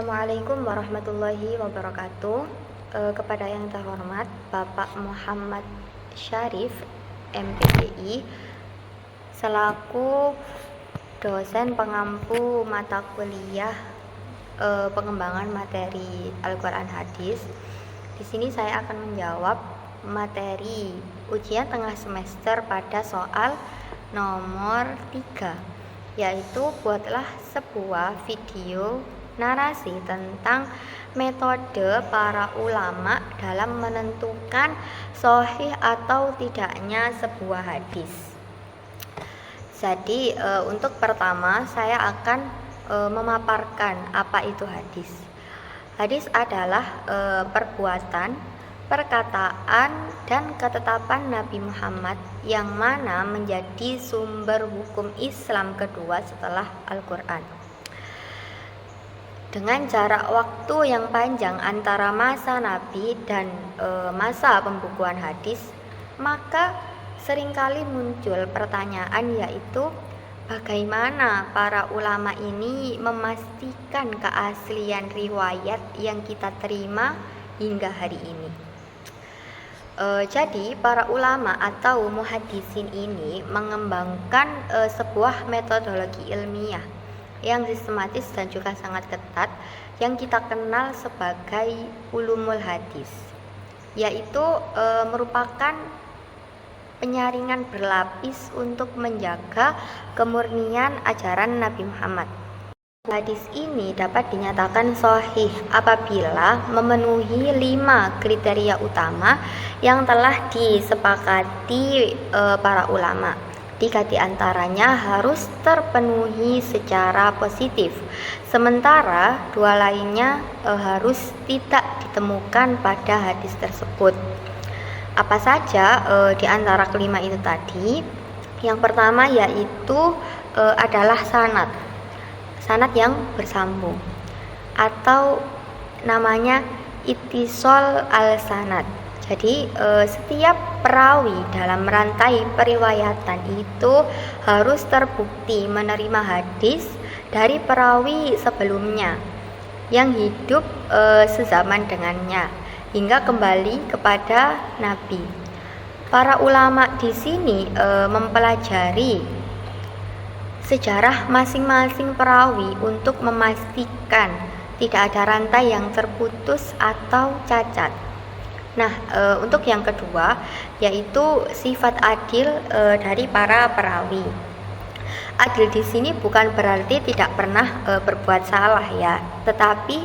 Assalamualaikum warahmatullahi wabarakatuh. Kepada yang terhormat Bapak Muhammad Syarif, MPDI, selaku dosen pengampu mata kuliah pengembangan materi Al-Quran Hadis. Di sini saya akan menjawab materi ujian tengah semester pada soal nomor 3, yaitu buatlah sebuah video narasi tentang metode para ulama dalam menentukan sahih atau tidaknya sebuah hadis. Jadi untuk pertama saya akan memaparkan apa itu hadis. Hadis adalah perbuatan, perkataan, dan ketetapan Nabi Muhammad yang mana menjadi sumber hukum Islam kedua setelah Al-Quran. Dengan jarak waktu yang panjang antara masa Nabi dan masa pembukuan hadis, maka seringkali muncul pertanyaan, yaitu bagaimana para ulama ini memastikan keaslian riwayat yang kita terima hingga hari ini. Jadi para ulama atau muhaddisin ini mengembangkan sebuah metodologi ilmiah yang sistematis dan juga sangat ketat yang kita kenal sebagai ulumul hadis, yaitu merupakan penyaringan berlapis untuk menjaga kemurnian ajaran Nabi Muhammad. Hadis ini dapat dinyatakan sahih apabila memenuhi 5 kriteria utama yang telah disepakati para ulama. 3 di antaranya harus terpenuhi secara positif, sementara 2 lainnya harus tidak ditemukan pada hadis tersebut. Apa saja di antara kelima itu tadi? Yang pertama yaitu adalah sanad yang bersambung, atau namanya ittisal al-sanad. Jadi setiap perawi dalam rantai periwayatan itu harus terbukti menerima hadis dari perawi sebelumnya yang hidup sezaman dengannya hingga kembali kepada Nabi. Para ulama di sini mempelajari sejarah masing-masing perawi untuk memastikan tidak ada rantai yang terputus atau cacat. Nah, untuk yang kedua yaitu sifat adil dari para perawi. Adil di sini bukan berarti tidak pernah berbuat salah ya, tetapi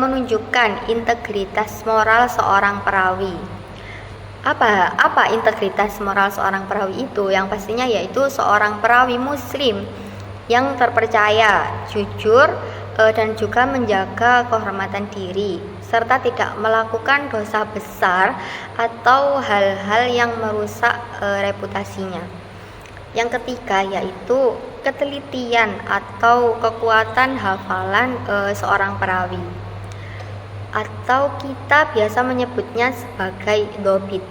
menunjukkan integritas moral seorang perawi. Apa integritas moral seorang perawi itu? Yang pastinya yaitu seorang perawi muslim yang terpercaya, jujur, dan juga menjaga kehormatan diri, serta tidak melakukan dosa besar atau hal-hal yang merusak reputasinya. Yang ketiga yaitu ketelitian atau kekuatan hafalan seorang perawi, atau kita biasa menyebutnya sebagai dhobit.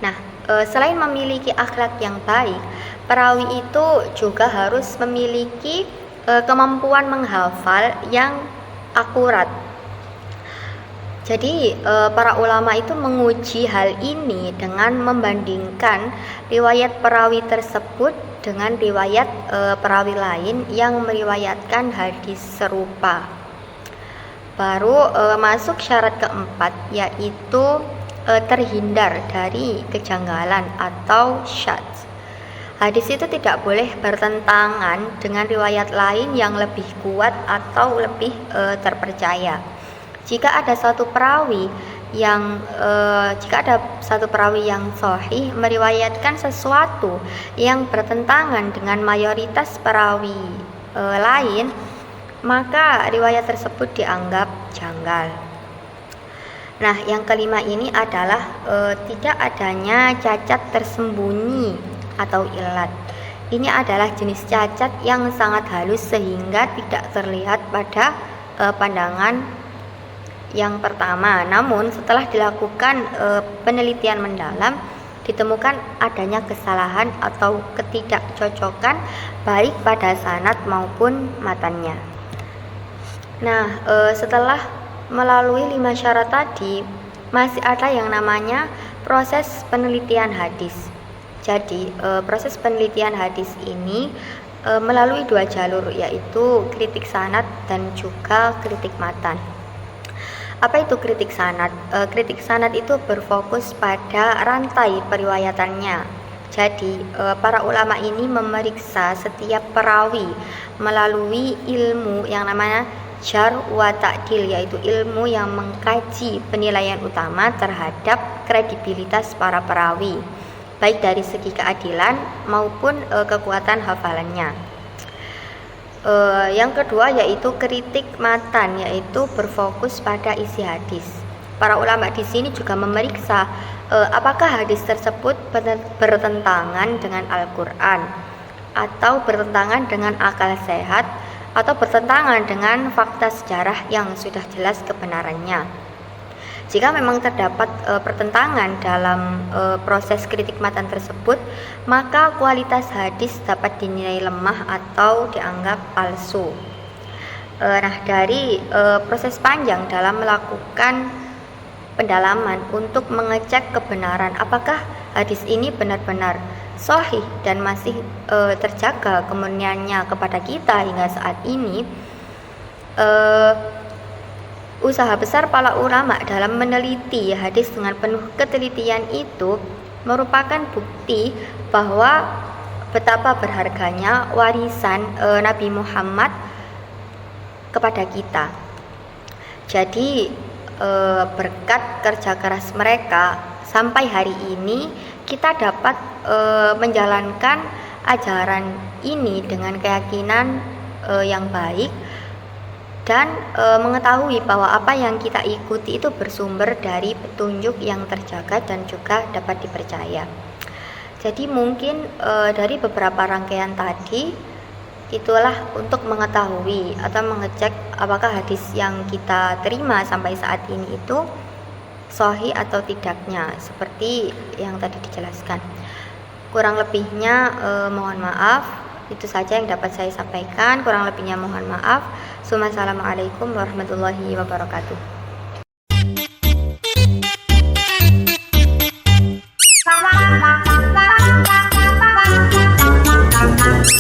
Nah, selain memiliki akhlak yang baik, perawi itu juga harus memiliki kemampuan menghafal yang akurat. Jadi para ulama itu menguji hal ini dengan membandingkan riwayat perawi tersebut dengan riwayat perawi lain yang meriwayatkan hadis serupa. Baru masuk syarat keempat, yaitu terhindar dari kejanggalan atau syadz. Hadis itu tidak boleh bertentangan dengan riwayat lain yang lebih kuat atau lebih terpercaya. Jika ada satu perawi yang sahih meriwayatkan sesuatu yang bertentangan dengan mayoritas perawi lain, maka riwayat tersebut dianggap janggal. Nah, yang kelima ini adalah tidak adanya cacat tersembunyi atau ilat. Ini adalah jenis cacat yang sangat halus sehingga tidak terlihat pada pandangan yang pertama. Namun setelah dilakukan penelitian mendalam, ditemukan adanya kesalahan atau ketidakcocokan baik pada sanad maupun matannya. Nah, setelah melalui 5 syarat tadi, masih ada yang namanya proses penelitian hadis. Jadi, proses penelitian hadis ini melalui 2 jalur, yaitu kritik sanad dan juga kritik matan. Apa itu kritik sanad? Kritik sanad itu berfokus pada rantai periwayatannya. Jadi, para ulama ini memeriksa setiap perawi melalui ilmu yang namanya jar wa ta'dil, yaitu ilmu yang mengkaji penilaian utama terhadap kredibilitas para perawi, baik dari segi keadilan maupun kekuatan hafalannya. Yang kedua yaitu kritik matan, yaitu berfokus pada isi hadis. Para ulama di sini juga memeriksa apakah hadis tersebut bertentangan dengan Al-Quran, atau bertentangan dengan akal sehat, atau bertentangan dengan fakta sejarah yang sudah jelas kebenarannya. Jika memang terdapat pertentangan dalam proses kritik matan tersebut, maka kualitas hadis dapat dinilai lemah atau dianggap palsu. Nah, dari proses panjang dalam melakukan pendalaman untuk mengecek kebenaran apakah hadis ini benar-benar sahih dan masih terjaga kemurniannya kepada kita hingga saat ini, usaha besar para ulama dalam meneliti hadis dengan penuh ketelitian itu merupakan bukti bahwa betapa berharganya warisan Nabi Muhammad kepada kita. Jadi berkat kerja keras mereka sampai hari ini kita dapat menjalankan ajaran ini dengan keyakinan yang baik, dan mengetahui bahwa apa yang kita ikuti itu bersumber dari petunjuk yang terjaga dan juga dapat dipercaya. Jadi mungkin dari beberapa rangkaian tadi itulah untuk mengetahui atau mengecek apakah hadis yang kita terima sampai saat ini itu sahih atau tidaknya, seperti yang tadi dijelaskan. Kurang lebihnya mohon maaf. Itu saja yang dapat saya sampaikan. Kurang lebihnya mohon maaf. Assalamualaikum warahmatullahi wabarakatuh.